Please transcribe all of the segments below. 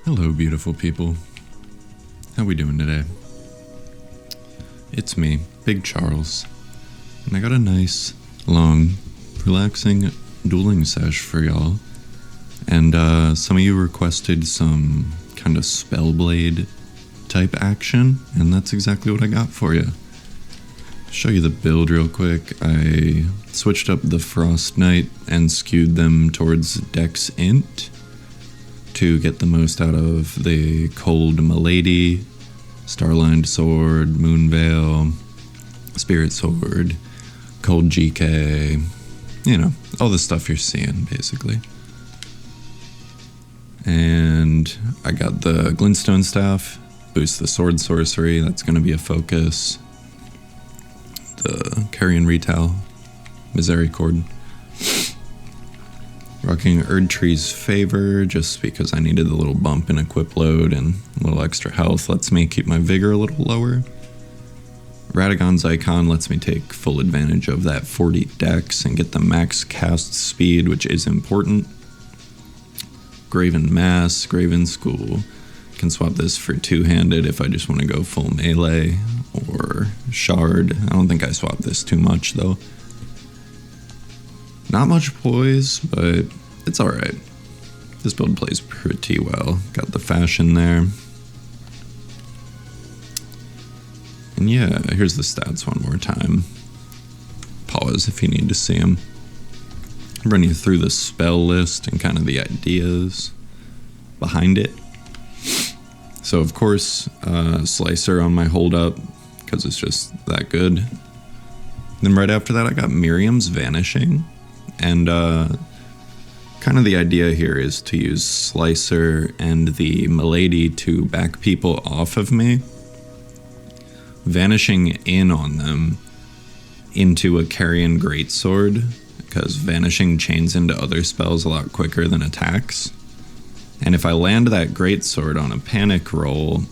Hello, beautiful people. How we doing today? It's me, Big Charles, and I got a nice, long, relaxing dueling sesh for y'all. And some of you requested some kind of Spellblade type action, and that's exactly what I got for you. Show you the build real quick. I switched up the Frost Knight and skewed them towards Dex Int to get the most out of the cold Milady, Starlined Sword, Moonveil, Spirit Sword, cold GK, you know, all the stuff you're seeing basically. And I got the Glintstone Staff, boost the sword sorcery, that's going to be a focus. The Carian Retail, Misericord. Rocking Erdtree's Favor, just because I needed a little bump in equip load and a little extra health lets me keep my vigor a little lower. Radagon's Icon lets me take full advantage of that 40 dex and get the max cast speed, which is important. Graven Mass, Graven School. Can swap this for two-handed if I just want to go full melee or shard. I don't think I swapped this too much though. Not much poise, but it's alright. This build plays pretty well. Got the fashion there. And yeah, here's the stats one more time. Pause if you need to see them. Run you through the spell list and kind of the ideas behind it. So of course, Slicer on my hold up, because it's just that good. Then right after that I got Miriam's Vanishing. And kind of the idea here is to use Slicer and the Milady to back people off of me, vanishing in on them into a Carian Greatsword, because vanishing chains into other spells a lot quicker than attacks. And if I land that Greatsword on a panic roll,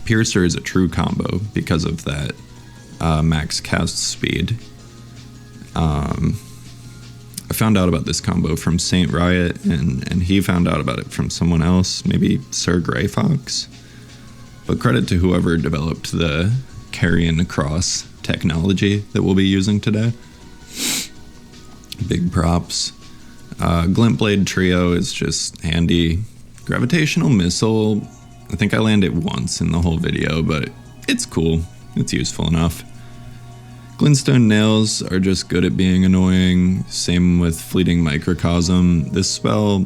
Piercer is a true combo because of that max cast speed. I found out about this combo from Saint Riot, and he found out about it from someone else, maybe Sir Grey Fox. But credit to whoever developed the Carian Cross technology that we'll be using today. Big props. Glintblade Trio is just handy. Gravitational Missile, I think I land it once in the whole video, but it's cool. It's useful enough. Glintstone Nails are just good at being annoying. Same with Fleeting Microcosm. This spell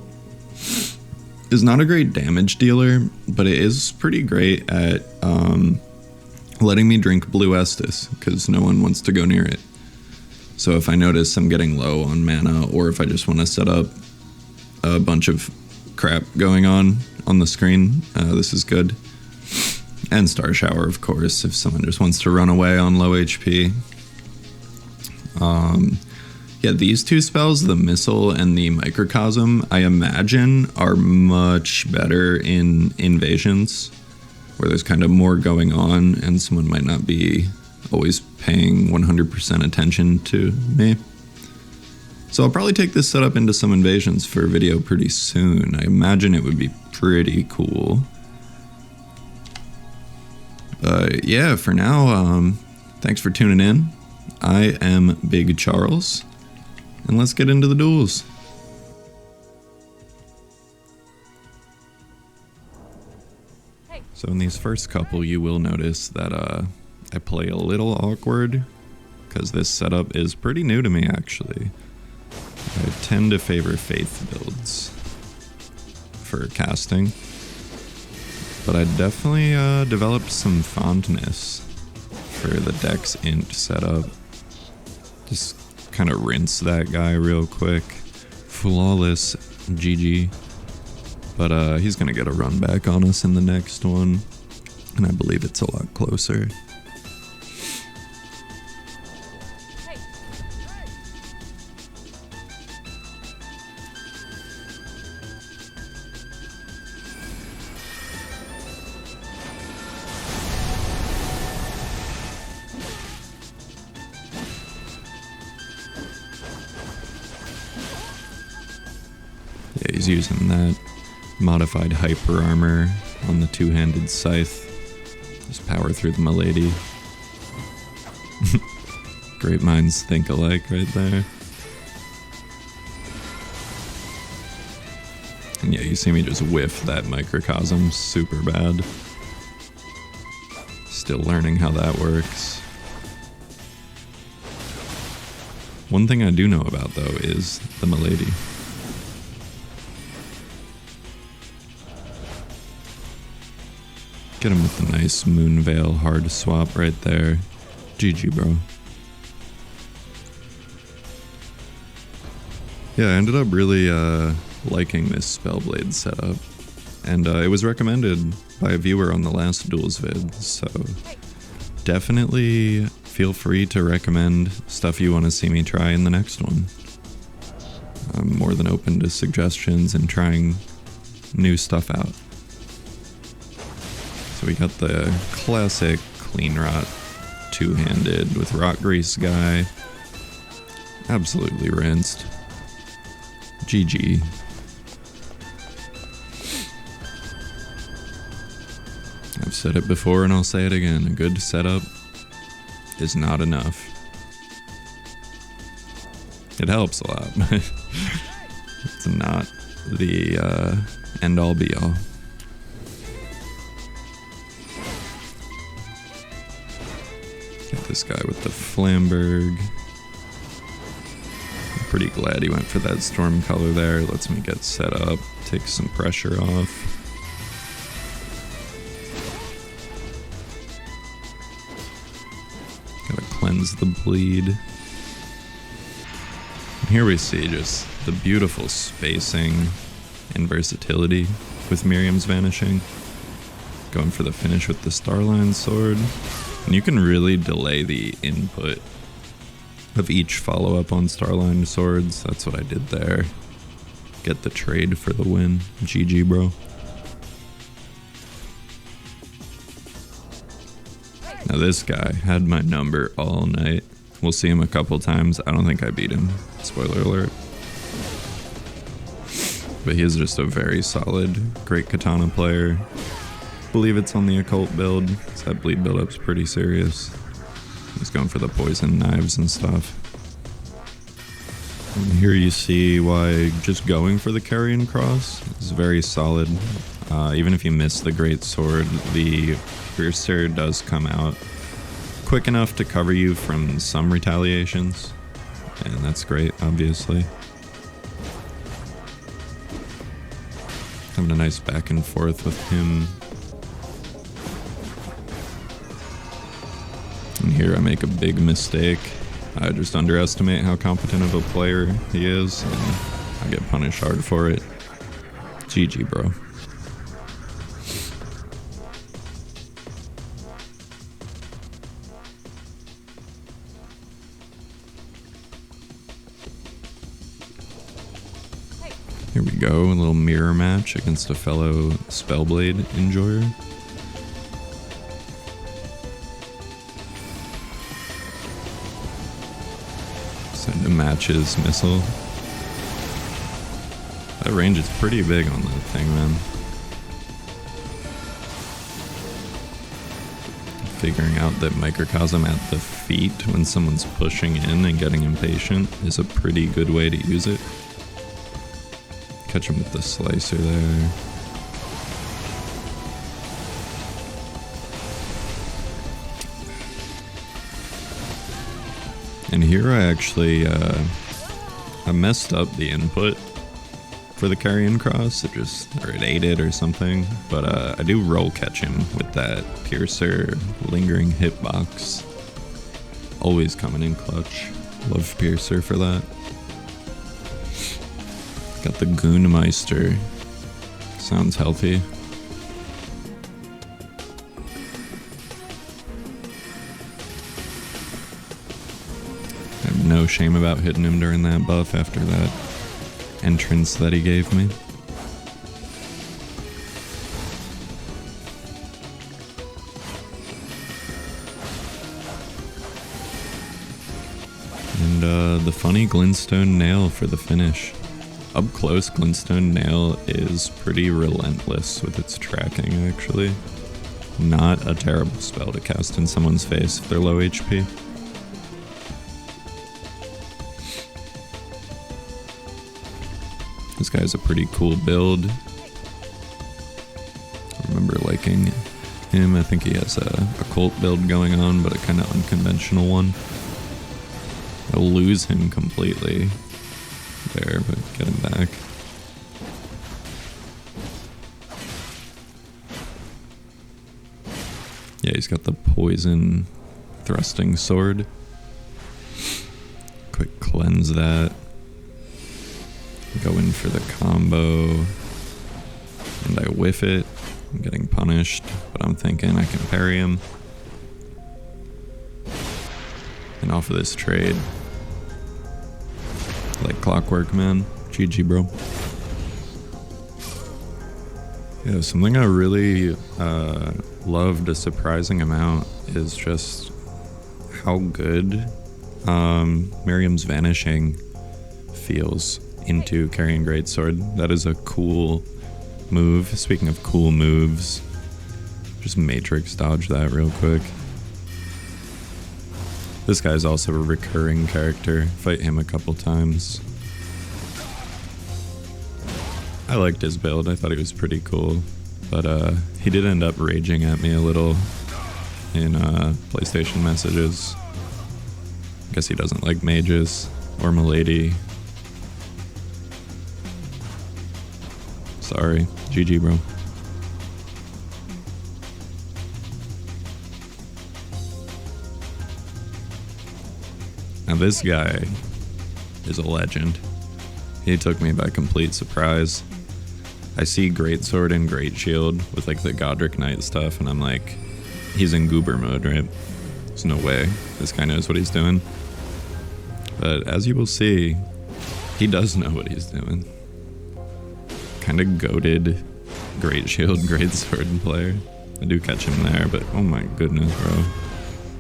is not a great damage dealer, but it is pretty great at letting me drink Blue Estus, because no one wants to go near it. So if I notice I'm getting low on mana, or if I just want to set up a bunch of crap going on the screen, this is good. And Star Shower, of course, if someone just wants to run away on low HP. Yeah, these two spells, the Missile and the Microcosm, I imagine are much better in invasions, where there's kind of more going on and someone might not be always paying 100% attention to me. So I'll probably take this setup into some invasions for a video pretty soon. I imagine it would be pretty cool. But yeah, for now, thanks for tuning in. I am Big Charles, and let's get into the duels. So in these first couple, you will notice that I play a little awkward, because this setup is pretty new to me actually. I tend to favor Faith builds for casting, but I definitely developed some fondness for the Dex Int setup. Just kind of rinse that guy real quick. Flawless GG. But he's gonna get a run back on us in the next one, and I believe it's a lot closer. Yeah, he's using that Modified hyper armor on the two-handed scythe. Just power through the Milady. Great minds think alike right there. And yeah, you see me just whiff that microcosm super bad. Still learning how that works. One thing I do know about though is the Milady. Get him with the nice Moonveil hard swap right there. GG, bro. Yeah, I ended up really liking this Spellblade setup. And it was recommended by a viewer on the last Duels vid, so definitely feel free to recommend stuff you want to see me try in the next one. I'm more than open to suggestions and trying new stuff out. So we got the classic Clean Rot two-handed with Rock Grease guy. Absolutely rinsed. GG. I've said it before and I'll say it again. A good setup is not enough. It helps a lot, but it's not the end-all be-all. Get this guy with the Flamberg. I'm pretty glad he went for that storm color there. Lets me get set up, take some pressure off. Gotta cleanse the bleed. And here we see just the beautiful spacing and versatility with Miriam's Vanishing. Going for the finish with the Starline sword. And you can really delay the input of each follow-up on Starline swords. That's what I did there. Get the trade for the win. GG, bro. Now this guy had my number all night. We'll see him a couple times. I don't think I beat him. Spoiler alert. But he is just a very solid, great katana player. Believe it's on the occult build, so that bleed build-up's pretty serious. He's going for the poison knives and stuff. And here you see why just going for the Carian cross is very solid. Even if you miss the great sword, the piercer does come out quick enough to cover you from some retaliations, and that's great, obviously. Having a nice back and forth with him. And here I make a big mistake. I just underestimate how competent of a player he is, and I get punished hard for it. GG, bro. Here we go, a little mirror match against a fellow Spellblade enjoyer. Decided to match his missile. That range is pretty big on that thing, man. Figuring out that microcosm at the feet when someone's pushing in and getting impatient is a pretty good way to use it. Catch him with the slicer there. And here I actually, I messed up the input for the Carian cross. It ate it or something. But I do roll catch him with that piercer lingering hitbox. Always coming in clutch. Love piercer for that. Got the Goonmeister. Sounds healthy. I have no shame about hitting him during that buff after that entrance that he gave me. And the funny glintstone nail for the finish. Up close, Glintstone Nail is pretty relentless with its tracking, actually. Not a terrible spell to cast in someone's face if they're low HP. This guy's a pretty cool build. I remember liking him. I think he has a cult build going on, but a kind of unconventional one. I'll lose him completely there, but get him back. Yeah, he's got the poison thrusting sword. Quick cleanse that. Go in for the combo. And I whiff it. I'm getting punished, but I'm thinking I can parry him. And off of this trade. Like clockwork, man. GG, bro. Yeah, something I really loved a surprising amount is just how good Miriam's Vanishing feels into Carian Greatsword. That is a cool move. Speaking of cool moves, just Matrix dodge that real quick. This guy's also a recurring character. Fight him a couple times. I liked his build. I thought he was pretty cool. But he did end up raging at me a little in PlayStation messages. Guess he doesn't like mages or Milady. Sorry. GG, bro. Now this guy is a legend. He took me by complete surprise. I see Greatsword and Great Shield with like the Godric Knight stuff, and I'm like, he's in goober mode, right? There's no way this guy knows what he's doing. But as you will see, he does know what he's doing. Kind of goated Great Shield, Great Sword player. I do catch him there, but oh my goodness, bro.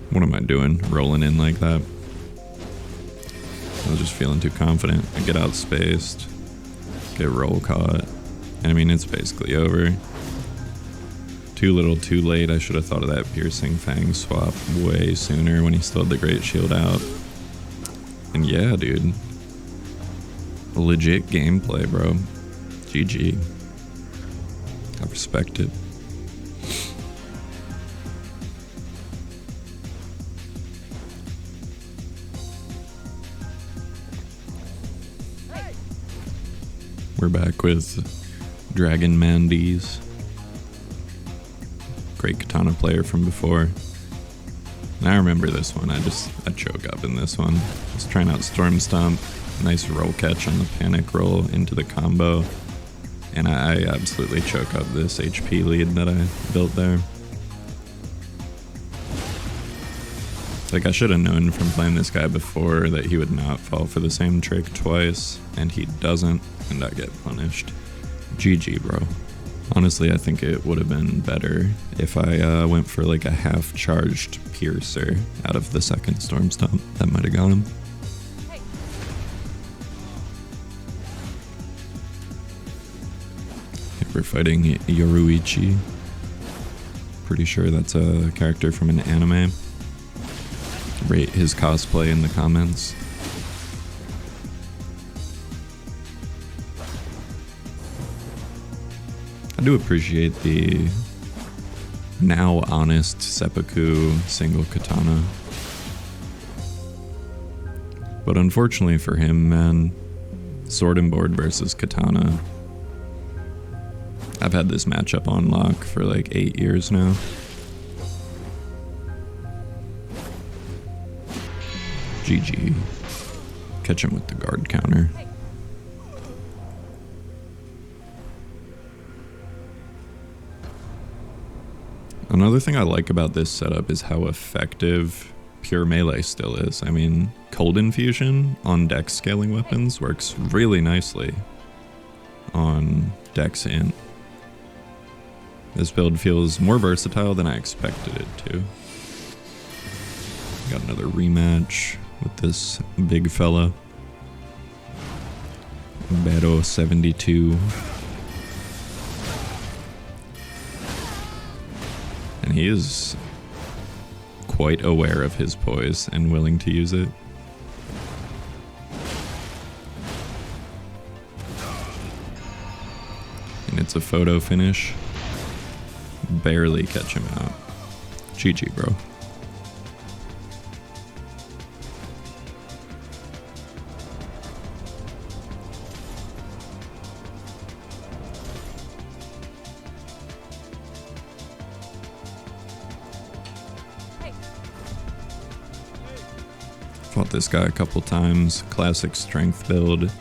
What am I doing? Rolling in like that? I was just feeling too confident. I get outspaced, get roll caught. I mean, it's basically over. Too little, too late. I should have thought of that Piercing Fang swap way sooner when he still had the Great Shield out. And yeah, dude. Legit gameplay, bro. GG. I respect it. We're back with Dragon Mandy's. Great katana player from before. And I remember this one. I choke up in this one. Just trying out Storm Stomp. Nice roll catch on the panic roll into the combo. And I absolutely choke up this HP lead that I built there. Like, I should have known from playing this guy before that he would not fall for the same trick twice, and he doesn't, and I get punished. GG, bro. Honestly, I think it would have been better if I went for like a half-charged Piercer out of the second Storm Stomp. That might have got him. We're fighting Yoruichi. Pretty sure that's a character from an anime. Rate his cosplay in the comments. I do appreciate the now honest seppuku single katana. But unfortunately for him, man, sword and board versus katana. I've had this matchup on lock for like 8 years now. GG. Catch him with the guard counter. Another thing I like about this setup is how effective pure melee still is. I mean, cold infusion on dex scaling weapons works really nicely on dex int. This build feels more versatile than I expected it to. Got another rematch with this big fella. Battle 72. And he is quite aware of his poise and willing to use it. And it's a photo finish. Barely catch him out. GG, bro. Fought this guy a couple times. Classic strength build.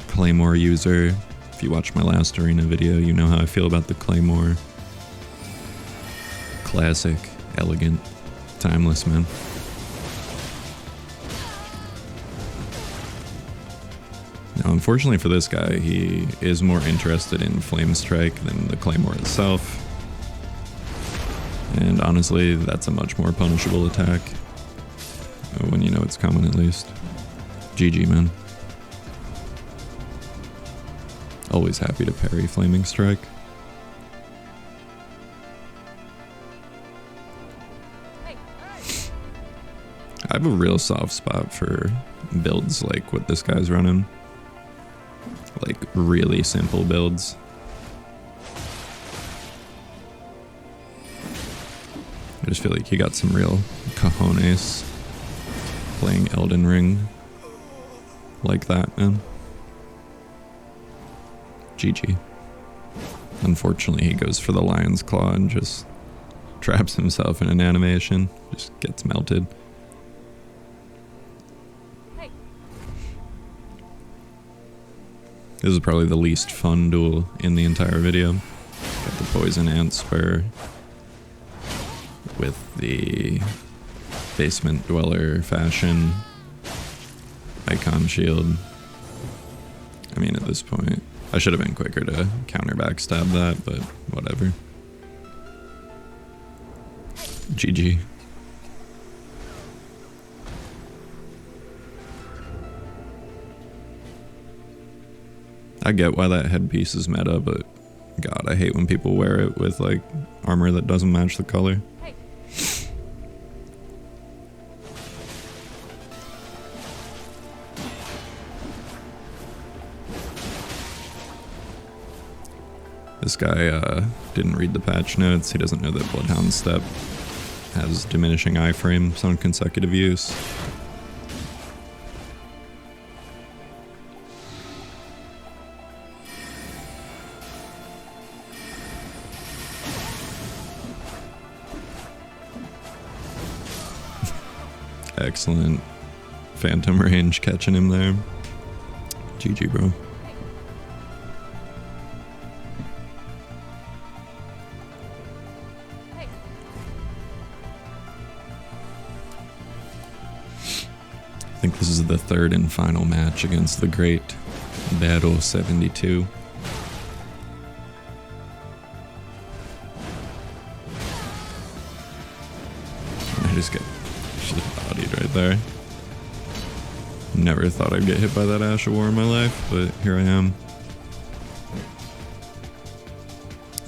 Claymore user. If you watched my last arena video, you know how I feel about the Claymore. Classic, elegant, timeless, man. Now, unfortunately for this guy, he is more interested in Flame Strike than the Claymore itself. And honestly, that's a much more punishable attack. When you know it's coming, at least. GG, man. Always happy to parry Flaming Strike. I have a real soft spot for builds like what this guy's running. Like, really simple builds. I just feel like he got some real cojones playing Elden Ring like that, man. GG. Unfortunately, he goes for the Lion's Claw and just traps himself in an animation. Just gets melted. This is probably the least fun duel in the entire video. Got the Poison Ant Spur with the Basement Dweller fashion icon shield. I mean, at this point, I should have been quicker to counter backstab that, but whatever. GG. I get why that headpiece is meta, but God, I hate when people wear it with like armor that doesn't match the color. Hey. This guy didn't read the patch notes. He doesn't know that Bloodhound Step has diminishing iframes on consecutive use. Excellent phantom range catching him there. GG, bro. I think this is the third and final match against the great Battle 72. I just get bodied right there. Never thought I'd get hit by that Ash of War in my life, but here I am.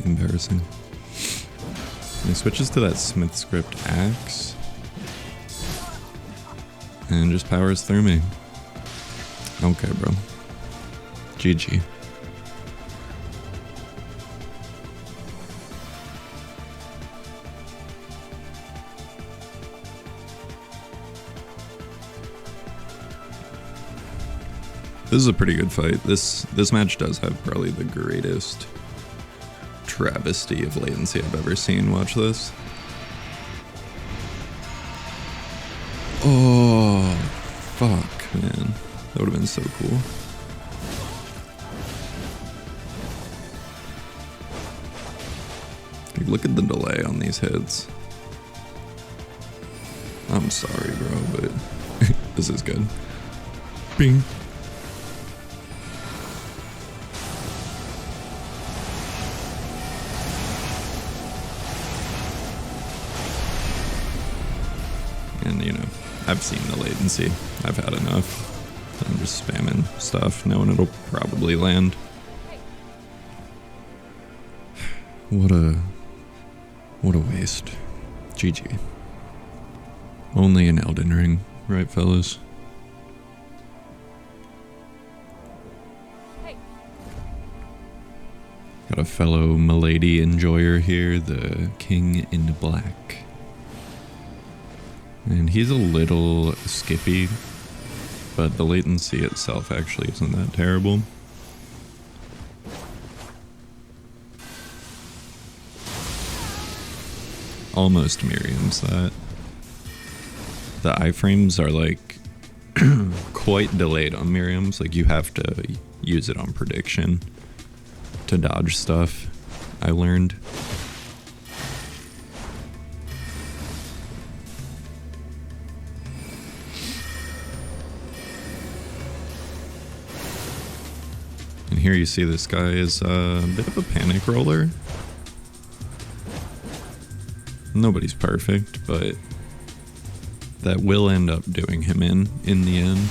Embarrassing. And he switches to that Smith Script Axe and just powers through me. Okay, bro. GG. This is a pretty good fight. This match does have probably the greatest travesty of latency I've ever seen. Watch this. Oh, fuck, man. That would have been so cool. Like, look at the delay on these hits. I'm sorry, bro, but this is good. Bing. And, you know, I've seen the latency. I've had enough. And just spamming stuff, knowing it'll probably land. What a waste. GG. Only an Elden Ring, right, fellas? Got a fellow Milady enjoyer here, the King in Black. And he's a little skippy, but the latency itself actually isn't that terrible. Almost Miriam's that. The iframes are like quite delayed on Miriam's, like you have to use it on prediction to dodge stuff, I learned. And here you see this guy is a bit of a panic roller. Nobody's perfect, but that will end up doing him in the end.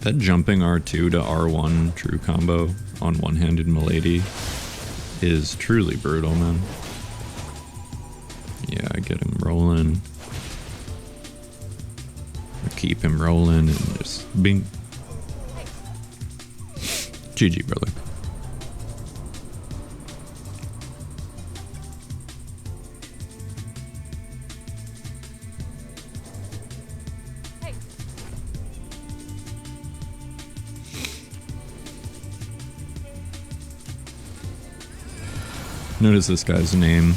That jumping R2 to R1 true combo on one-handed Milady is truly brutal, man. Yeah, I get him rolling. I keep him rolling and just bing. GG, brother. Notice this guy's name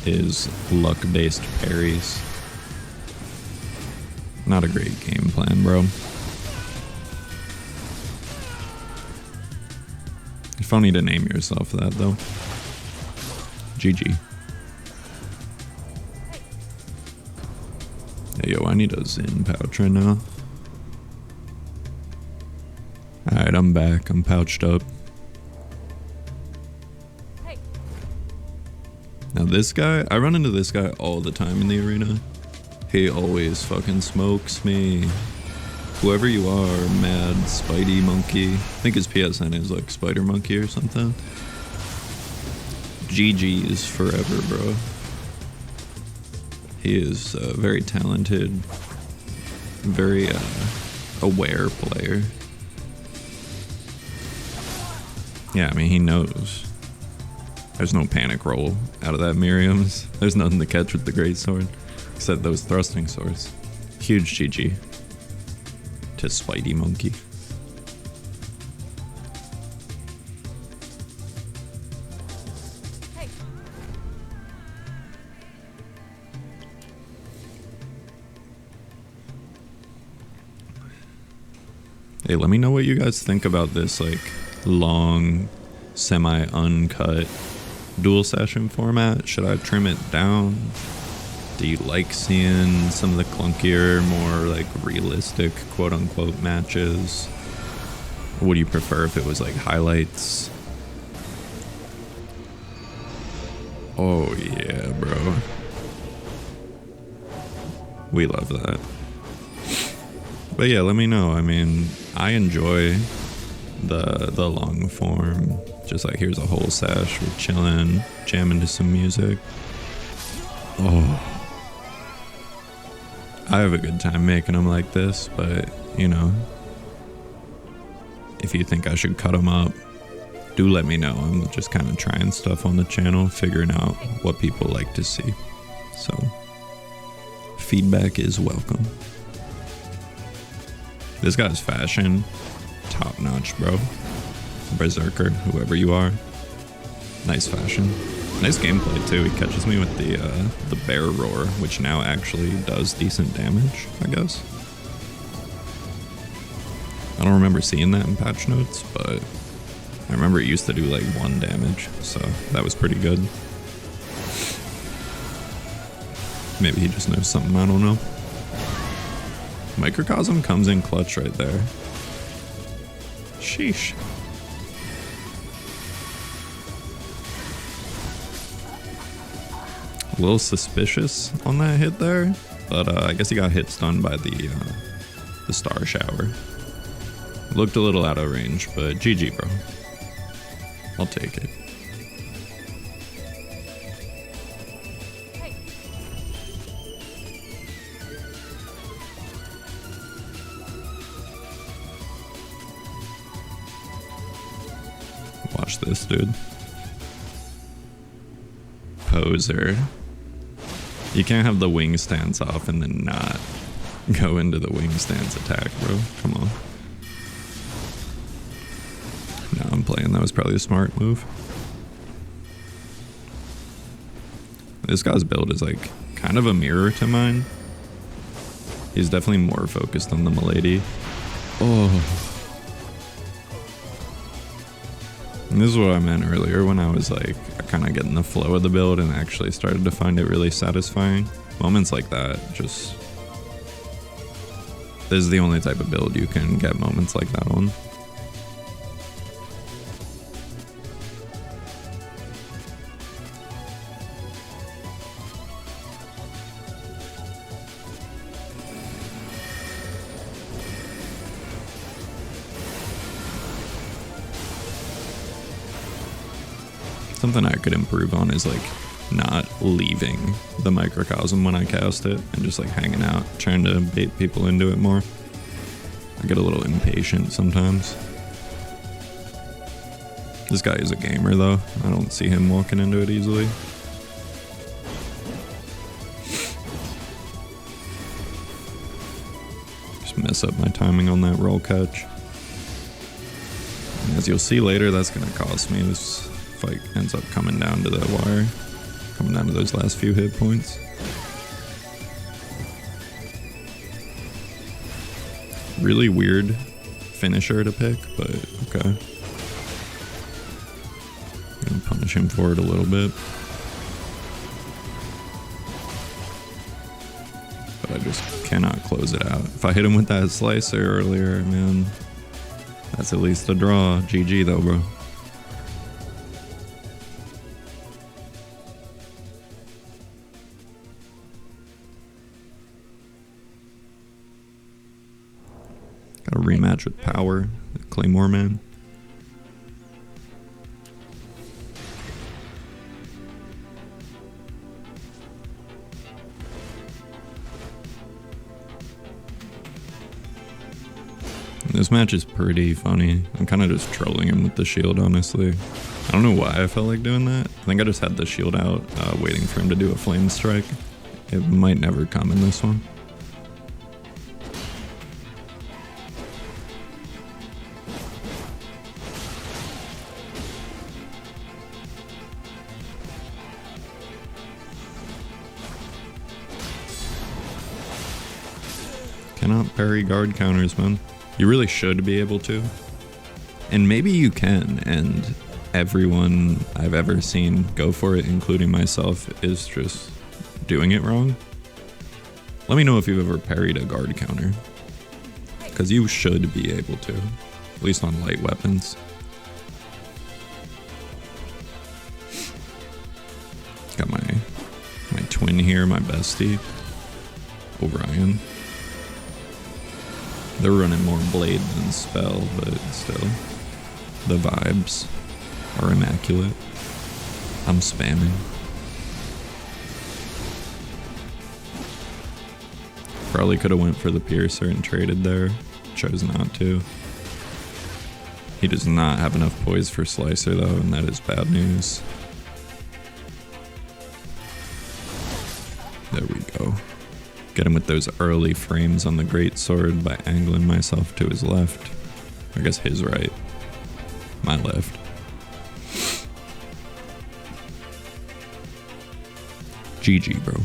is luck-based parries. Not a great game plan, bro. Funny to name yourself that, though. GG. Hey, yo, I need a Zen pouch right now. Alright, I'm back. I'm pouched up. Now this guy, I run into this guy all the time in the arena. He always fucking smokes me. Whoever you are, mad Spidey Monkey. I think his PSN is like Spider Monkey or something. GG is forever, bro. He is a very talented, very aware player. Yeah, I mean, he knows. There's no panic roll out of that Miriam's. There's nothing to catch with the greatsword, except those thrusting swords. Huge GG to Spidey Monkey. Hey, let me know what you guys think about this, like, long, semi-uncut duel session format. Should I trim it down? Do you like seeing some of the clunkier, more like realistic quote-unquote matches? Or would you prefer if it was like highlights? Oh yeah, bro. We love that. But yeah, let me know. I mean, I enjoy the long form. Just like, here's a whole sesh, we're chilling, jamming to some music. Oh, I have a good time making them like this, but you know, if you think I should cut them up, do let me know. I'm just kind of trying stuff on the channel, figuring out what people like to see. So feedback is welcome. This guy's fashion, top notch, bro. Berserker, whoever you are. Nice fashion. Nice gameplay too. He catches me with the bear roar, which now actually does decent damage, I guess. I don't remember seeing that in patch notes, but I remember it used to do like 1 damage, so that was pretty good. Maybe he just knows something I don't know. Microcosm comes in clutch right there. Sheesh. A little suspicious on that hit there, but I guess he got hit stun by the the Star Shower. Looked a little out of range, but GG, bro. I'll take it. Watch this, dude. Poser. You can't have the wing stance off and then not go into the wing stance attack, bro. Come on. No, I'm playing. That was probably a smart move. This guy's build is like kind of a mirror to mine. He's definitely more focused on the Milady. Oh. And this is what I meant earlier when I was like kind of getting the flow of the build and actually started to find it really satisfying. Moments like that, just... This is the only type of build you can get moments like that on. Something I could improve on is like not leaving the microcosm when I cast it and just like hanging out, trying to bait people into it more. I get a little impatient sometimes. This guy is a gamer though. I don't see him walking into it easily. Just mess up my timing on that roll catch. And as you'll see later, that's gonna cost me. This fight ends up coming down to the wire, coming down to those last few hit points. Really weird finisher to pick, but okay. Gonna punish him for it a little bit. But I just cannot close it out. If I hit him with that slicer earlier, man, that's at least a draw. GG though, bro. Got a rematch with Power, the Claymore Man. This match is pretty funny. I'm kind of just trolling him with the shield, honestly. I don't know why I felt like doing that. I think I just had the shield out, waiting for him to do a flame strike. It might never come in this one. Cannot parry guard counters, man. You really should be able to. And maybe you can, and everyone I've ever seen go for it, including myself, is just doing it wrong. Let me know if you've ever parried a guard counter, because you should be able to, at least on light weapons. Got my twin here, my bestie, Orion. They're running more blade than spell, but still, the vibes are immaculate. I'm spamming. Probably could have went for the piercer and traded there. Chose not to. He does not have enough poise for slicer though, and that is bad news. There we go. Get him with those early frames on the greatsword by angling myself to his left. I guess his right. My left. GG, bro.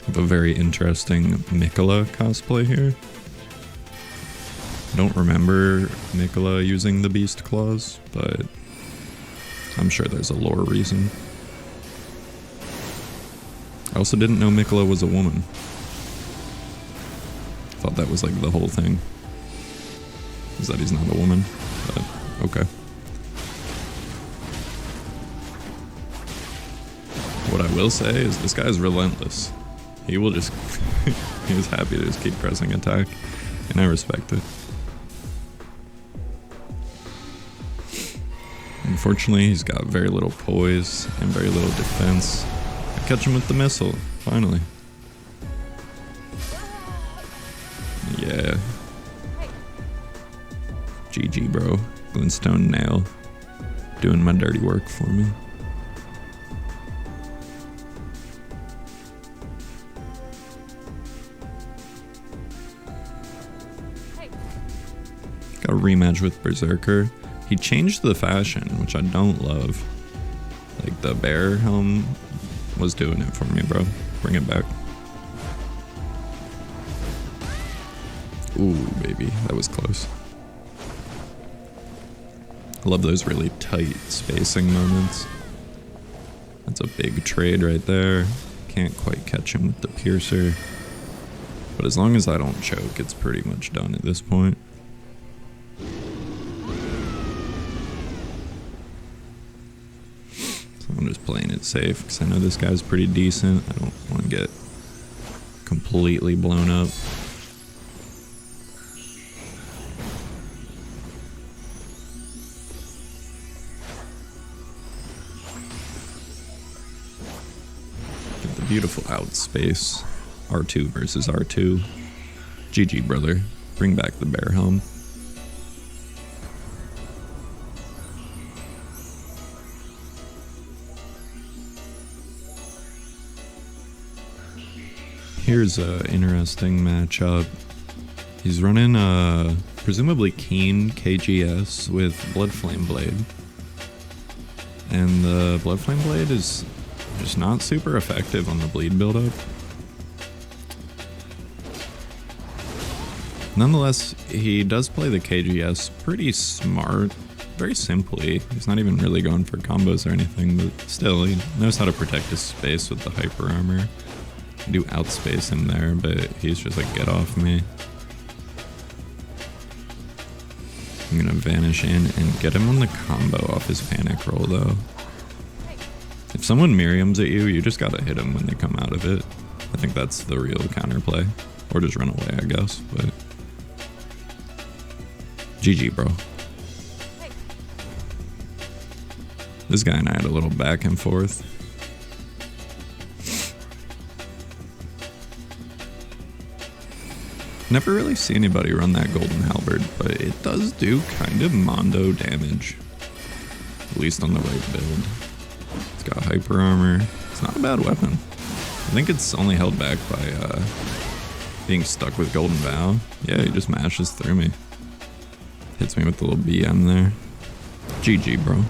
I have a very interesting Mikola cosplay here. I don't remember Mikola using the beast claws, but I'm sure there's a lore reason. I also didn't know Mikola was a woman. Thought that was like the whole thing. Is that he's not a woman, but okay. What I will say is this guy is relentless. He will just He was happy to just keep pressing attack, and I respect it. Unfortunately, he's got very little poise and very little defense. I catch him with the missile, finally. Yeah. GG, bro. Glintstone nail. Doing my dirty work for me. Got a rematch with Berserker. He changed the fashion, which I don't love. Like, the bear helm was doing it for me, bro. Bring it back. Ooh, baby. That was close. I love those really tight spacing moments. That's a big trade right there. Can't quite catch him with the piercer. But as long as I don't choke, it's pretty much done at this point. I'm just playing it safe because I know this guy's pretty decent. I don't want to get completely blown up. Get the beautiful outspace. R2 versus R2. GG, brother. Bring back the bear helm. Here's a interesting matchup. He's running presumably Keen KGS with Blood Flame Blade. And the Blood Flame Blade is just not super effective on the bleed buildup. Nonetheless, he does play the KGS pretty smart, very simply. He's not even really going for combos or anything, but still, he knows how to protect his space with the hyper armor. Do outspace him there, but he's just like, get off me. I'm gonna vanish in and get him on the combo off his panic roll though. If someone Miriams at you, you just gotta hit them when they come out of it. I think that's the real counterplay. Or just run away, I guess, but... GG, bro. This guy and I had a little back and forth. Never really see anybody run that golden halberd, but it does do kind of mondo damage. At least on the right build. It's got hyper armor. It's not a bad weapon. I think it's only held back by being stuck with golden vow. Yeah, he just mashes through me. Hits me with the little BM there. GG, bro.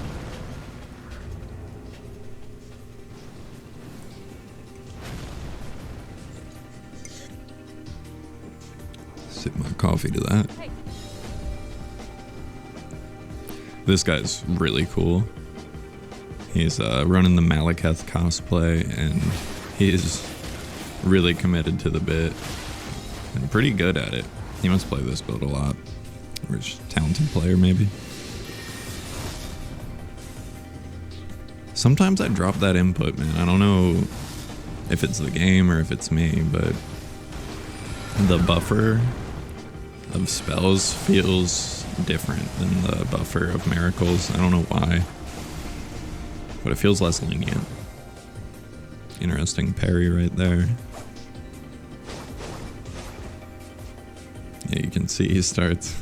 Sip my coffee to that. This guy's really cool. He's running the Malekith cosplay, and he is really committed to the bit and pretty good at it. He must play this build a lot. Or he's a talented player, maybe. Sometimes I drop that input, man. I don't know if it's the game or if it's me, but the buffer of spells feels different than the buffer of miracles. I don't know why, but it feels less lenient. Interesting parry right there. Yeah, you can see he starts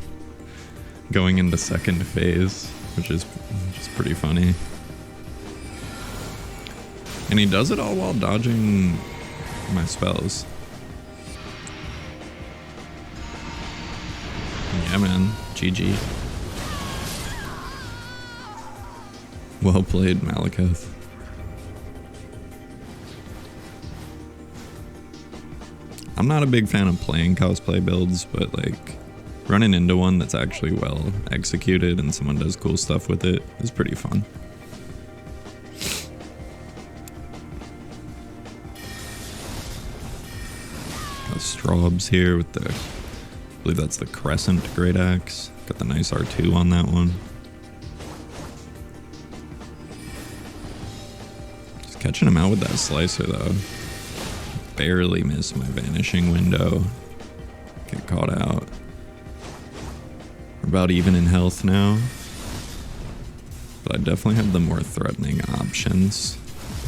going into second phase, which is pretty funny. And he does it all while dodging my spells. Yeah, man. GG. Well played, Malekith. I'm not a big fan of playing cosplay builds, but like running into one that's actually well executed and someone does cool stuff with it is pretty fun. Got Straubs here with the, I believe that's the Crescent Great Axe. Got the nice R2 on that one. Just catching him out with that slicer though. barely miss my vanishing window. Get caught out. We're about even in health now. But I definitely have the more threatening options.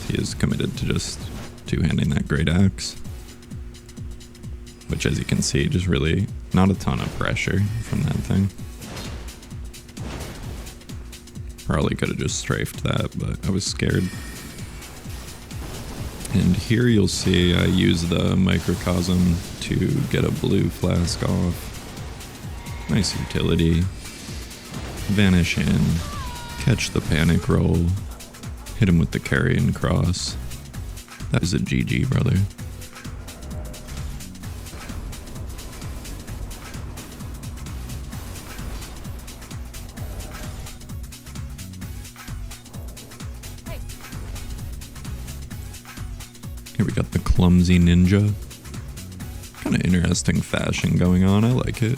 He is committed to just two-handing that great axe. Which, as you can see, just really not a ton of pressure from that thing. Probably could have just strafed that, but I was scared. And here you'll see I use the microcosm to get a blue flask off. Nice utility. Vanish in. Catch the panic roll. Hit him with the Carian cross. That is a GG, brother. Here we got the clumsy ninja. Kind of interesting fashion going on. I like it.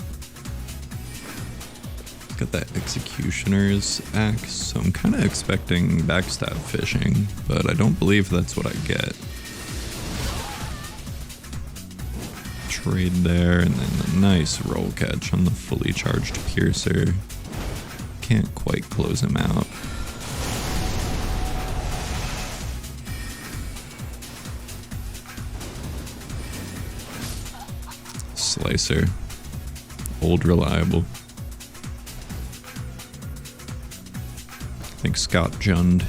Got that executioner's axe, so I'm kind of expecting backstab fishing, but I don't believe that's what I get. Trade there, and then a nice roll catch on the fully charged piercer. Can't quite close him out. Slicer. Old reliable. I think Scott Jund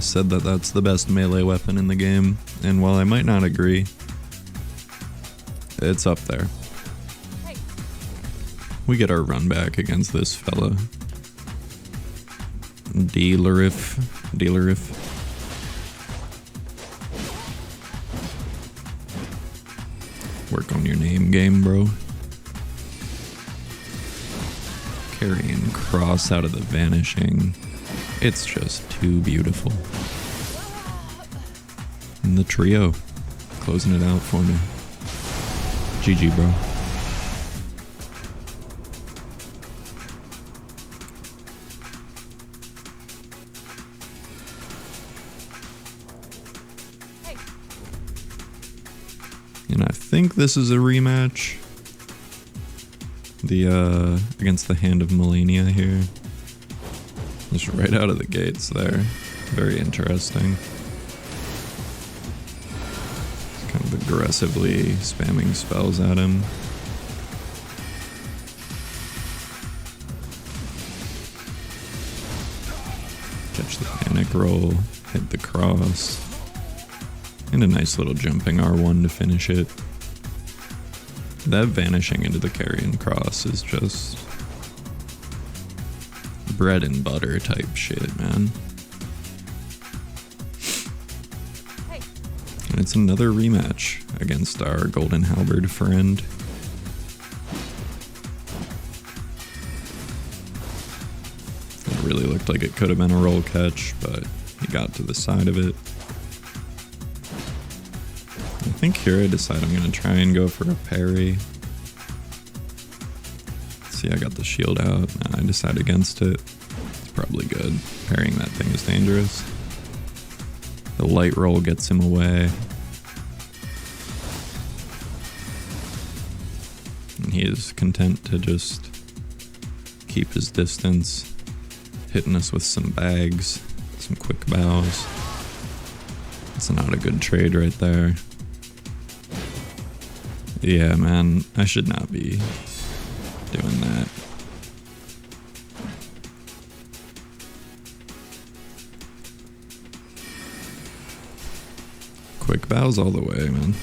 said that that's the best melee weapon in the game, and while I might not agree, it's up there. We get our run back against this fella. Dealeriff. Work on your name game, bro. Carian cross out of the vanishing. It's just too beautiful. And the trio closing it out for me. GG, bro. And I think this is a rematch. Against the Hand of Melania here. Just right out of the gates there. Very interesting. Kind of aggressively spamming spells at him. Catch the panic roll, hit the cross. And a nice little jumping R1 to finish it. That vanishing into the Carian cross is just bread and butter type shit, man. And it's another rematch against our Golden Halberd friend. It really looked like it could have been a roll catch, but he got to the side of it. I think here I decide I'm going to try and go for a parry. See, I got the shield out. I decide against it. It's probably good. Parrying that thing is dangerous. The light roll gets him away. And he is content to just keep his distance. Hitting us with some bags, some quick bows. It's not a good trade right there. Yeah, man, I should not be doing that. Quick bows all the way, man.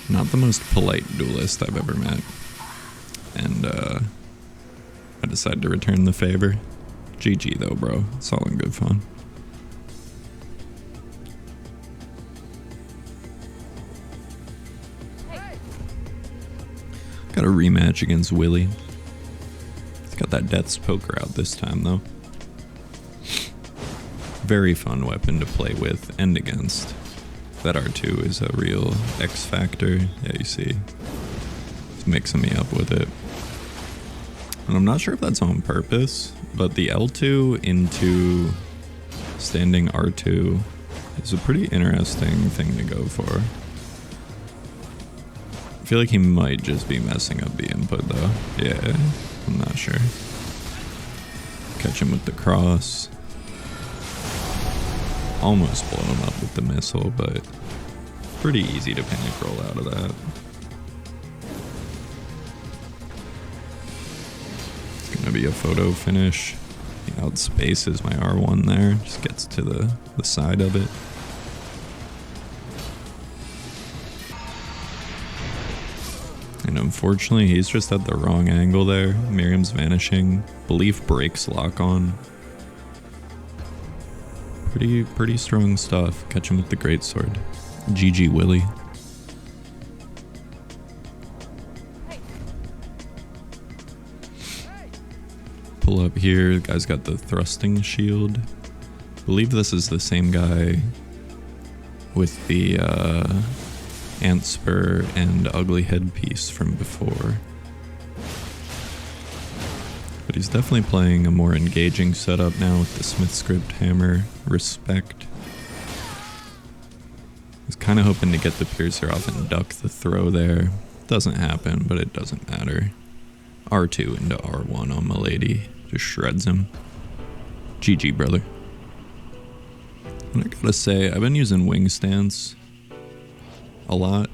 Not the most polite duelist I've ever met. And, I decided to return the favor. GG though, bro. It's all in good fun. Got a rematch against Willie. He's got that Death's Poker out this time, though. Very fun weapon to play with and against. That R2 is a real X factor. Yeah, you see. He's mixing me up with it. And I'm not sure if that's on purpose, but the L2 into standing R2 is a pretty interesting thing to go for. I feel like he might just be messing up the input though. Yeah, I'm not sure. Catch him with the cross. Almost blow him up with the missile, but pretty easy to panic roll out of that. It's gonna be a photo finish. He outspaces my R1 there, just gets to the side of it. And unfortunately, he's just at the wrong angle there. Miriam's vanishing. Belief breaks lock on. Pretty strong stuff. Catch him with the greatsword. GG Willie. Pull up here. The guy's got the thrusting shield. I believe this is the same guy with the ant spur and ugly headpiece from before. But he's definitely playing a more engaging setup now with the Smith script hammer. Respect. He's kind of hoping to get the piercer off and duck the throw there. Doesn't happen, but it doesn't matter. R2 into R1 on Milady. Just shreds him. GG, brother. And I gotta say, I've been using wing stance a lot.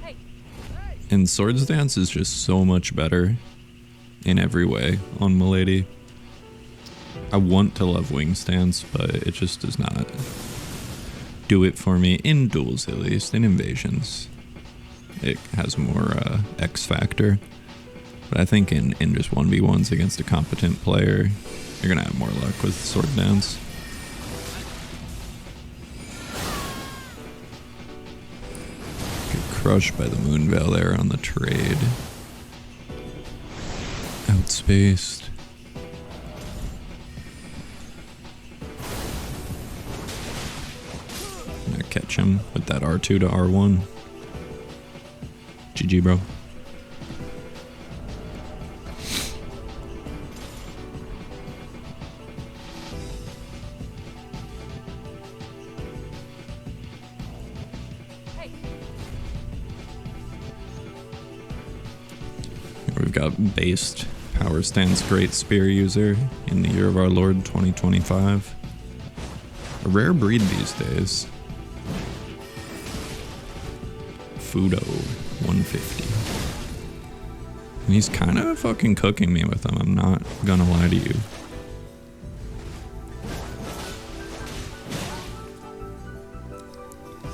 And sword stance is just so much better in every way on Milady. I want to love wing stance, but it just does not do it for me in duels, at least. In invasions, it has more X factor. But I think in just 1v1s against a competent player, you're gonna have more luck with sword dance. Get crushed by the Moonveil there on the trade. Outspaced. Gonna catch him with that R2 to R1. GG, bro. We've got based power stance great spear user in the year of our Lord 2025. A rare breed these days. Fudo 150. And he's kind of fucking cooking me with him, I'm not gonna lie to you.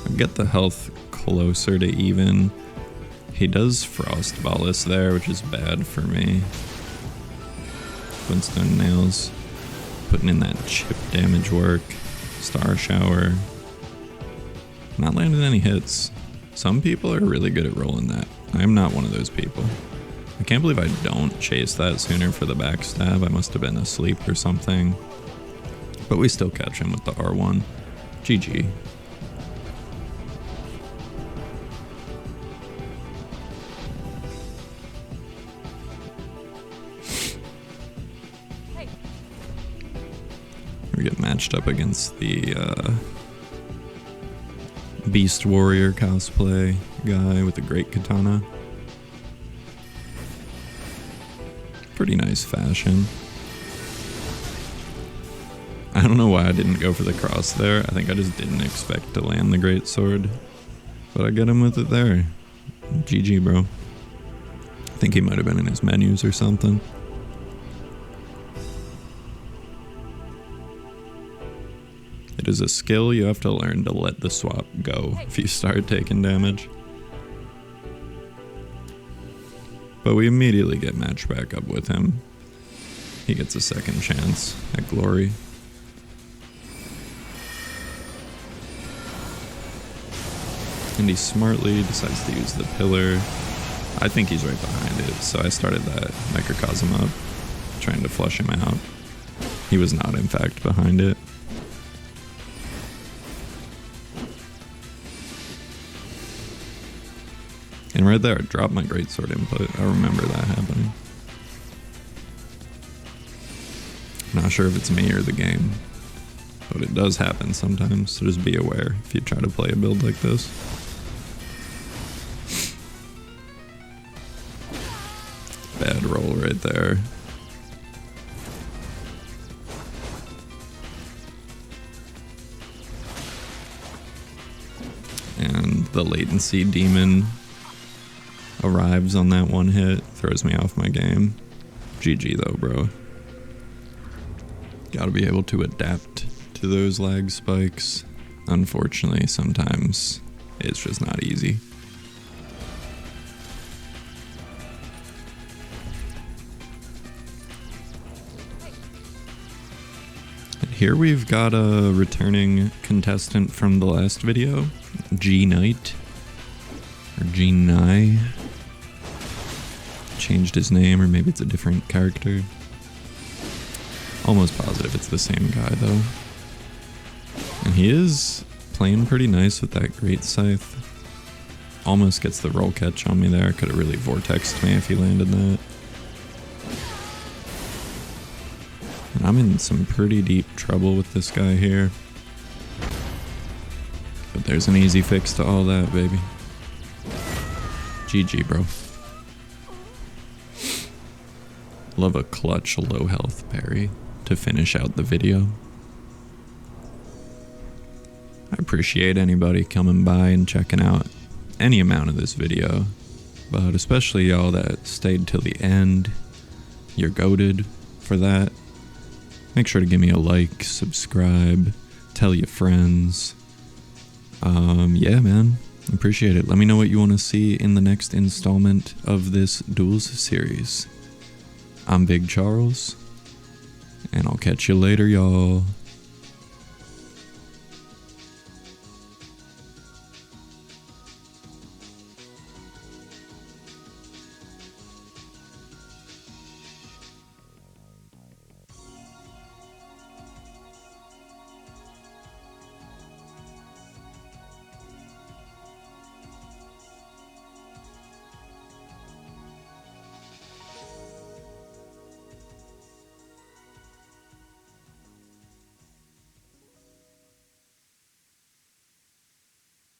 I get the health closer to even. He does Frost Ballast there, which is bad for me. Flintstone Nails. Putting in that chip damage work. Star Shower. Not landing any hits. Some people are really good at rolling that. I'm not one of those people. I can't believe I don't chase that sooner for the backstab. I must have been asleep or something. But we still catch him with the R1. GG. We get matched up against the Beast Warrior cosplay guy with the great katana. Pretty nice fashion. I don't know why I didn't go for the cross there. I think I just didn't expect to land the great sword. But I get him with it there. GG, bro. I think he might have been in his menus or something. It is a skill you have to learn to let the swap go if you start taking damage. But we immediately get matched back up with him. He gets a second chance at glory. And he smartly decides to use the pillar. I think he's right behind it, so I started that microcosm up, trying to flush him out. He was not, in fact, behind it. And right there, I dropped my greatsword input. I remember that happening. Not sure if it's me or the game, but it does happen sometimes, so just be aware if you try to play a build like this. Bad roll right there. And the latency demon arrives on that one hit, throws me off my game. GG though, bro. Gotta be able to adapt to those lag spikes. Unfortunately, sometimes it's just not easy. And here we've got a returning contestant from the last video, G Knight, or G Nye. Changed his name, or maybe it's a different character. Almost positive it's the same guy though. And he is playing pretty nice with that great scythe. Almost gets the roll catch on me there. Could have really vortexed me if he landed that. And I'm in some pretty deep trouble with this guy here. But there's an easy fix to all that, baby. GG, bro. Love a clutch low health parry to finish out the video. I appreciate anybody coming by and checking out any amount of this video, but especially y'all that stayed till the end. You're goated for that. Make sure to give me a like, subscribe, tell your friends. Yeah, man, appreciate it. Let me know what you want to see in the next installment of this Duels series. I'm Big Charles, and I'll catch you later, y'all.